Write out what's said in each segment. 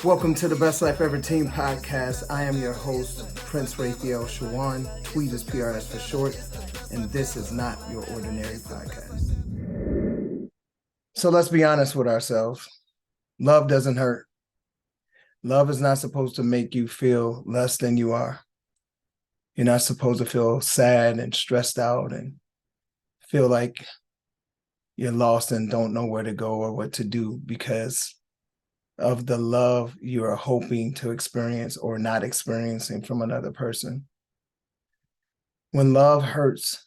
Welcome to the Best Life Ever Team podcast. I am your host, Prince Raphael Shawan. Tweet is PRS for short, and this is not your ordinary podcast. So let's be honest with ourselves. Love doesn't hurt. Love is not supposed to make you feel less than you are. You're not supposed to feel sad and stressed out and feel like you're lost and don't know where to go or what to do because of the love you are hoping to experience or not experiencing from another person. When love hurts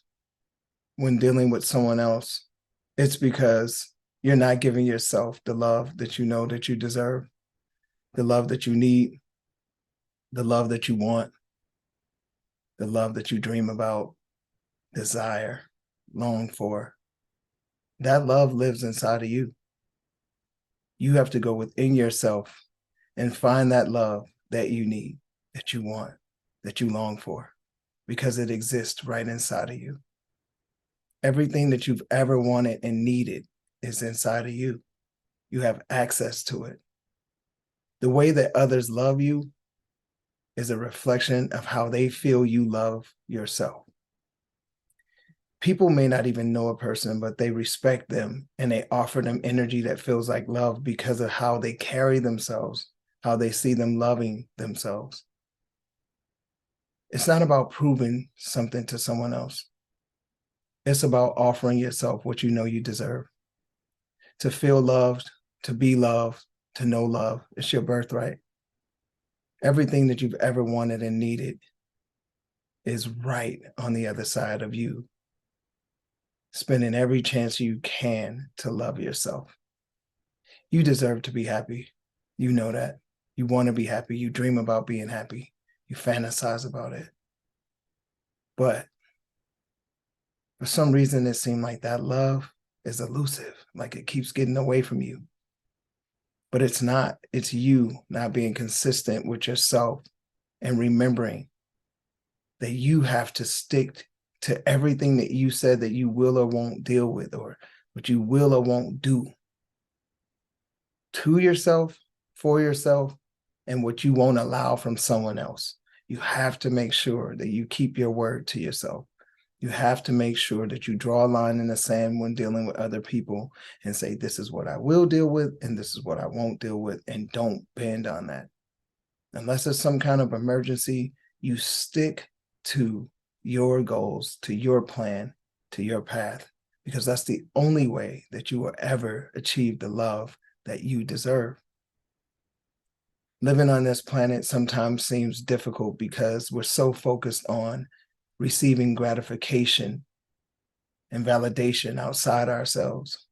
when dealing with someone else, it's because you're not giving yourself the love that you know that you deserve, the love that you need, the love that you want, the love that you dream about, desire, long for. That love lives inside of you. You have to go within yourself and find that love that you need, that you want, that you long for, because it exists right inside of you. Everything that you've ever wanted and needed is inside of you. You have access to it. The way that others love you is a reflection of how they feel you love yourself. People may not even know a person, but they respect them and they offer them energy that feels like love because of how they carry themselves, how they see them loving themselves. It's not about proving something to someone else. It's about offering yourself what you know you deserve. To feel loved, to be loved, to know love. It's your birthright. Everything that you've ever wanted and needed is right on the other side of you. Spending every chance you can to love yourself. You deserve to be happy. You know that. You want to be happy. You dream about being happy. You fantasize about it. But for some reason, it seemed like that love is elusive, like it keeps getting away from you. But it's not. It's you not being consistent with yourself and remembering that you have to stick to everything that you said that you will or won't deal with, or what you will or won't do to yourself, for yourself, and what you won't allow from someone else. You have to make sure that you keep your word to yourself. You have to make sure that you draw a line in the sand when dealing with other people and say, this is what I will deal with and this is what I won't deal with, and don't bend on that. Unless there's some kind of emergency, you stick to your goals, to your plan, to your path, because that's the only way that you will ever achieve the love that you deserve. Living on this planet sometimes seems difficult because we're so focused on receiving gratification and validation outside ourselves.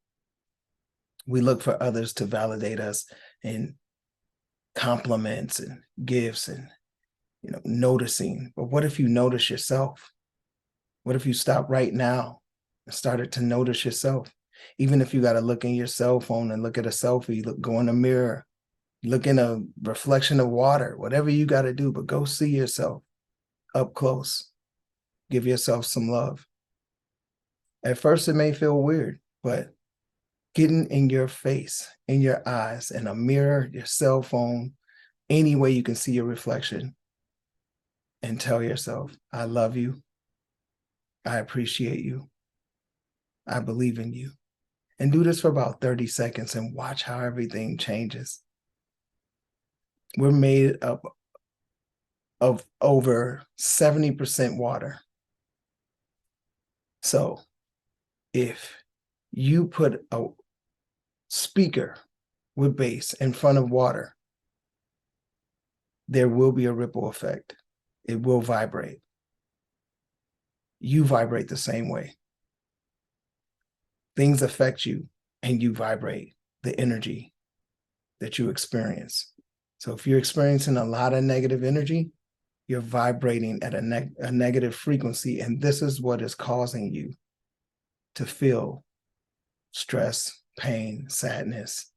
We look for others to validate us in compliments and gifts and noticing. But what if you notice yourself? What if you stop right now and started to notice yourself? Even if you got to look in your cell phone and look at a selfie, go in a mirror, look in a reflection of water, whatever you got to do, but go see yourself up close. Give yourself some love. At first, it may feel weird, but getting in your face, in your eyes, in a mirror, your cell phone, any way you can see your reflection, and tell yourself, I love you. I appreciate you. I believe in you. And do this for about 30 seconds and watch how everything changes. We're made up of over 70% water. So if you put a speaker with bass in front of water, there will be a ripple effect. It will vibrate. You vibrate the same way. Things affect you and you vibrate the energy that you experience. So if you're experiencing a lot of negative energy, you're vibrating at a negative frequency, and this is what is causing you to feel stress, pain, sadness,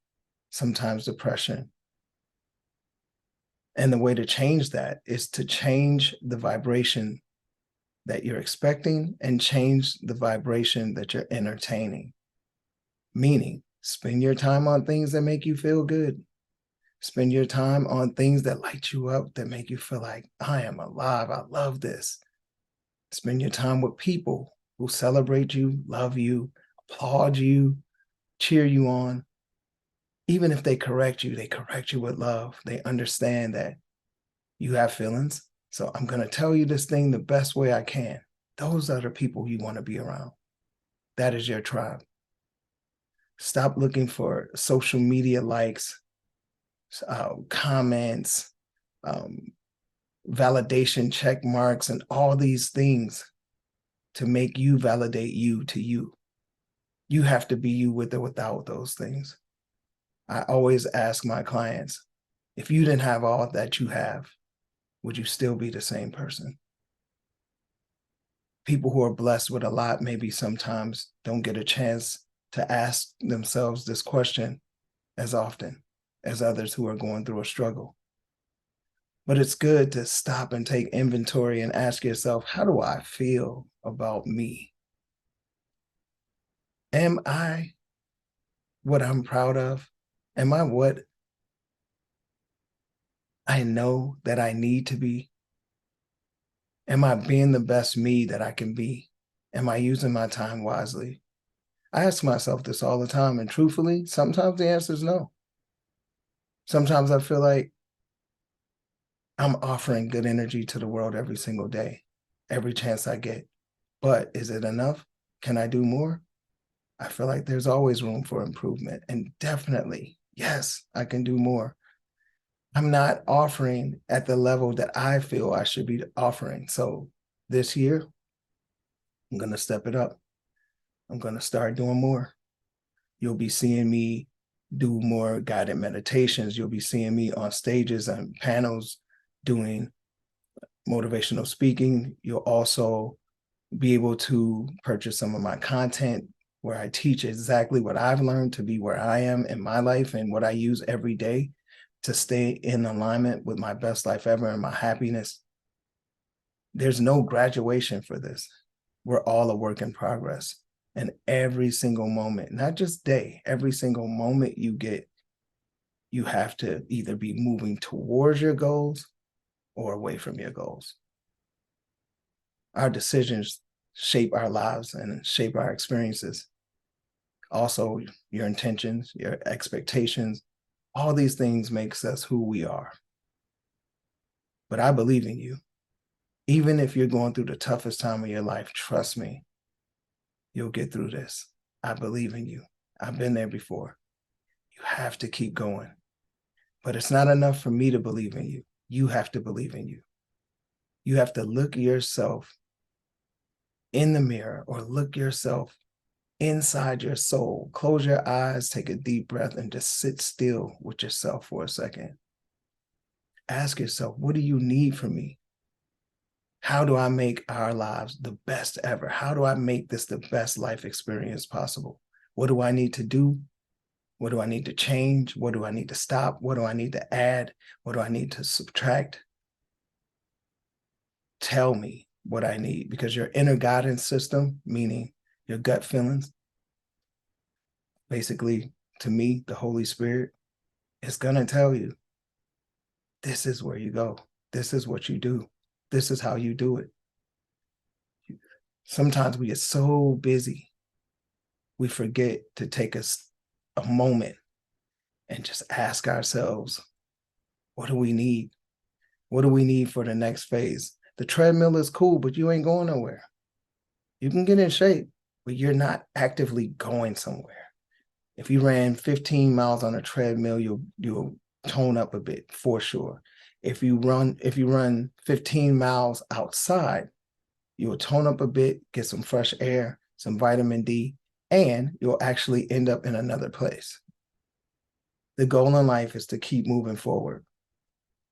sometimes depression. And the way to change that is to change the vibration that you're expecting and change the vibration that you're entertaining. Meaning, spend your time on things that make you feel good. Spend your time on things that light you up, that make you feel like, I am alive. I love this. Spend your time with people who celebrate you, love you, applaud you, cheer you on. Even if they correct you with love. They understand that you have feelings. So I'm going to tell you this thing the best way I can. Those are the people you want to be around. That is your tribe. Stop looking for social media likes, comments, validation check marks, and all these things to make you validate you to you. You have to be you with or without those things. I always ask my clients, if you didn't have all that you have, would you still be the same person? People who are blessed with a lot maybe sometimes don't get a chance to ask themselves this question as often as others who are going through a struggle. But it's good to stop and take inventory and ask yourself, how do I feel about me? Am I what I'm proud of? Am I what I know that I need to be? Am I being the best me that I can be? Am I using my time wisely? I ask myself this all the time, and truthfully, sometimes the answer is no. Sometimes I feel like I'm offering good energy to the world every single day, every chance I get. But is it enough? Can I do more? I feel like there's always room for improvement. And definitely, yes, I can do more. I'm not offering at the level that I feel I should be offering. So this year, I'm going to step it up. I'm going to start doing more. You'll be seeing me do more guided meditations. You'll be seeing me on stages and panels doing motivational speaking. You'll also be able to purchase some of my content where I teach exactly what I've learned to be where I am in my life and what I use every day to stay in alignment with my best life ever and my happiness. There's no graduation for this. We're all a work in progress. And every single moment, not just day, every single moment you get, you have to either be moving towards your goals or away from your goals. Our decisions shape our lives and shape our experiences. Also, your intentions, your expectations, all these things makes us who we are. But I believe in you. Even if you're going through the toughest time of your life, trust me, you'll get through this. I believe in you. I've been there before. You have to keep going. But it's not enough for me to believe in you. You have to believe in you. You have to look yourself in the mirror or look yourself inside your soul. Close your eyes, take a deep breath, and just sit still with yourself for a second. Ask yourself, what do you need from me? How do I make our lives the best ever? How do I make this the best life experience possible? What do I need to do? What do I need to change? What do I need to stop? What do I need to add? What do I need to subtract? Tell me what I need, because your inner guidance system, meaning your gut feelings, basically, to me, the Holy Spirit, is going to tell you, this is where you go. This is what you do. This is how you do it. Sometimes we get so busy, we forget to take a moment and just ask ourselves, what do we need? What do we need for the next phase? The treadmill is cool, but you ain't going nowhere. You can get in shape, but you're not actively going somewhere. If you ran 15 miles on a treadmill, you'll tone up a bit for sure. If you run 15 miles outside, you'll tone up a bit, get some fresh air, some vitamin D, and you'll actually end up in another place. The goal in life is to keep moving forward.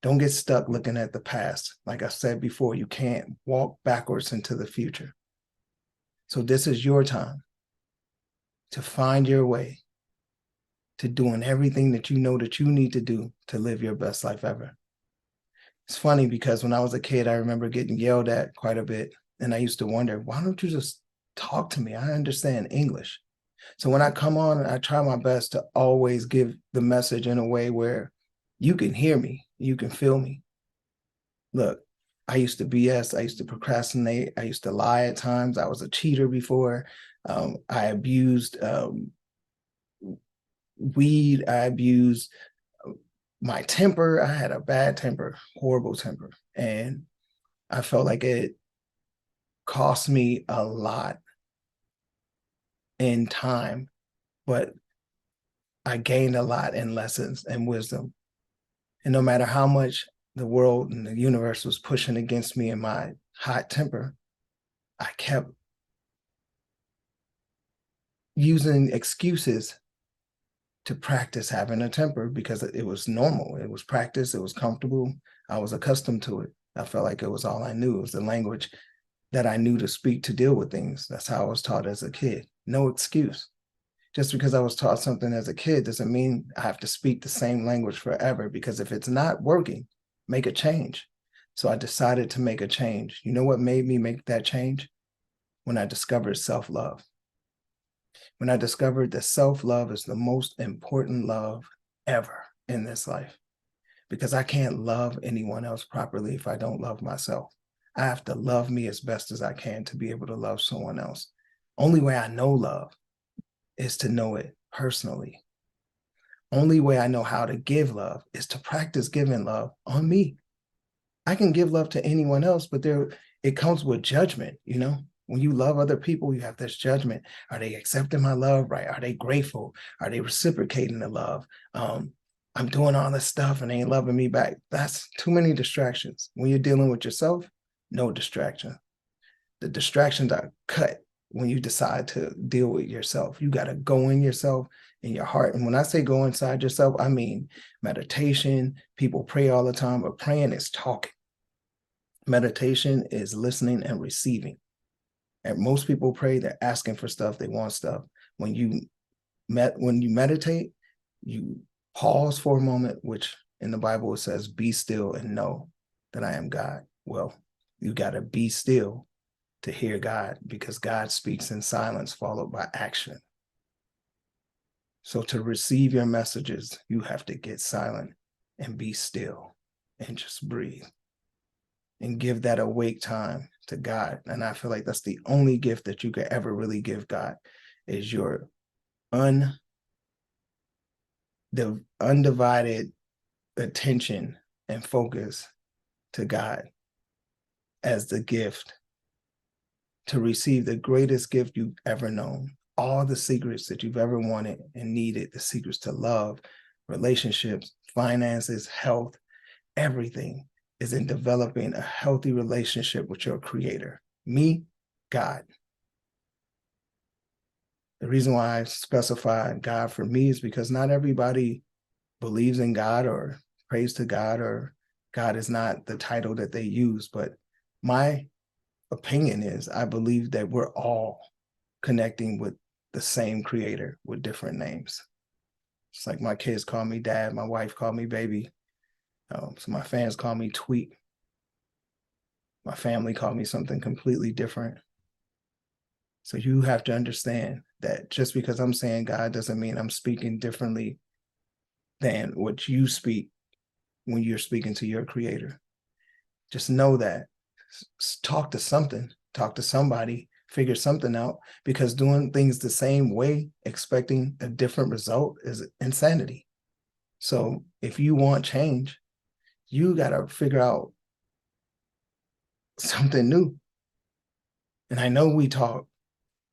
Don't get stuck looking at the past. Like I said before, you can't walk backwards into the future. So this is your time to find your way to doing everything that you know that you need to do to live your best life ever. It's funny because when I was a kid, I remember getting yelled at quite a bit. And I used to wonder, why don't you just talk to me? I understand English. So when I come on, I try my best to always give the message in a way where You can hear me. You can feel me. Look, I used to BS. I used to procrastinate. I used to lie at times. I was a cheater before. I abused weed. I abused my temper. I had a bad temper, horrible temper. And I felt like it cost me a lot in time, but I gained a lot in lessons and wisdom. And no matter how much the world and the universe was pushing against me in my hot temper, I kept using excuses to practice having a temper because it was normal. It was practice. It was comfortable. I was accustomed to it. I felt like it was all I knew. It was the language that I knew to speak to deal with things. That's how I was taught as a kid. No excuse. Just because I was taught something as a kid doesn't mean I have to speak the same language forever, because if it's not working, make a change. So I decided to make a change. You know what made me make that change? When I discovered self-love. When I discovered that self-love is the most important love ever in this life, because I can't love anyone else properly if I don't love myself. I have to love me as best as I can to be able to love someone else. Only way I know love is to know it personally. Only way I know how to give love is to practice giving love on me. I can give love to anyone else, but it comes with judgment, you know? When you love other people, you have this judgment. Are they accepting my love, right? Are they grateful? Are they reciprocating the love? I'm doing all this stuff and they ain't loving me back. That's too many distractions. When you're dealing with yourself, no distraction. The distractions are cut when you decide to deal with yourself. You got to go in yourself, in your heart. And when I say go inside yourself, I mean meditation. People pray all the time, but praying is talking. Meditation is listening and receiving. And most people pray, they're asking for stuff, they want stuff. When you meditate, you pause for a moment, which in the Bible it says, be still and know that I am God. Well, you got to be still to hear God, because God speaks in silence followed by action. So to receive your messages, you have to get silent and be still and just breathe and give that awake time to God. And I feel like that's the only gift that you could ever really give God, is your the undivided attention and focus to God as the gift to receive the greatest gift you've ever known. All the secrets that you've ever wanted and needed, the secrets to love, relationships, finances, health, everything is in developing a healthy relationship with your creator, me, God. The reason why I specify God for me is because not everybody believes in God or prays to God, or God is not the title that they use. But my opinion is I believe that we're all connecting with the same creator with different names. It's like my kids call me dad, my wife called me baby. So my fans call me Tweet. My family called me something completely different. So you have to understand that just because I'm saying God doesn't mean I'm speaking differently than what you speak when you're speaking to your creator. Just know that. Talk to something, talk to somebody, figure something out, because doing things the same way, expecting a different result, is insanity. So if you want change, you got to figure out something new. And I know we talk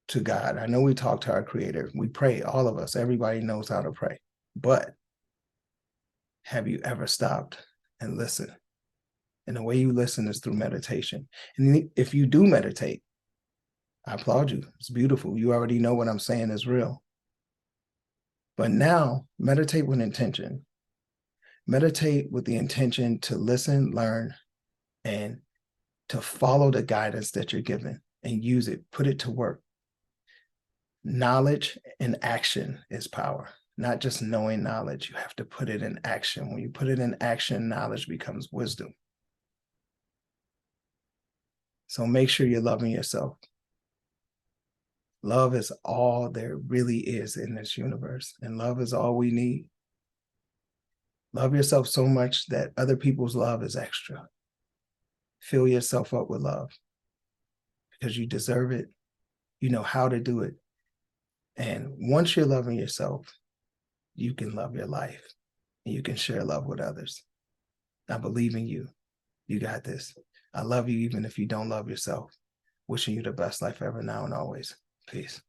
to God. I know we talk to our creator. We pray, all of us. Everybody knows how to pray. But have you ever stopped and listened? And the way you listen is through meditation. And if you do meditate, I applaud you. It's beautiful. You already know what I'm saying is real. But now meditate with intention. Meditate with the intention to listen, learn, and to follow the guidance that you're given and use it, put it to work. Knowledge and action is power. Not just knowing knowledge, you have to put it in action. When you put it in action, knowledge becomes wisdom. So make sure you're loving yourself. Love is all there really is in this universe, and love is all we need. Love yourself so much that other people's love is extra. Fill yourself up with love because you deserve it. You know how to do it. And once you're loving yourself, you can love your life and you can share love with others. I believe in you. You got this. I love you even if you don't love yourself. Wishing you the best life ever now and always. Peace.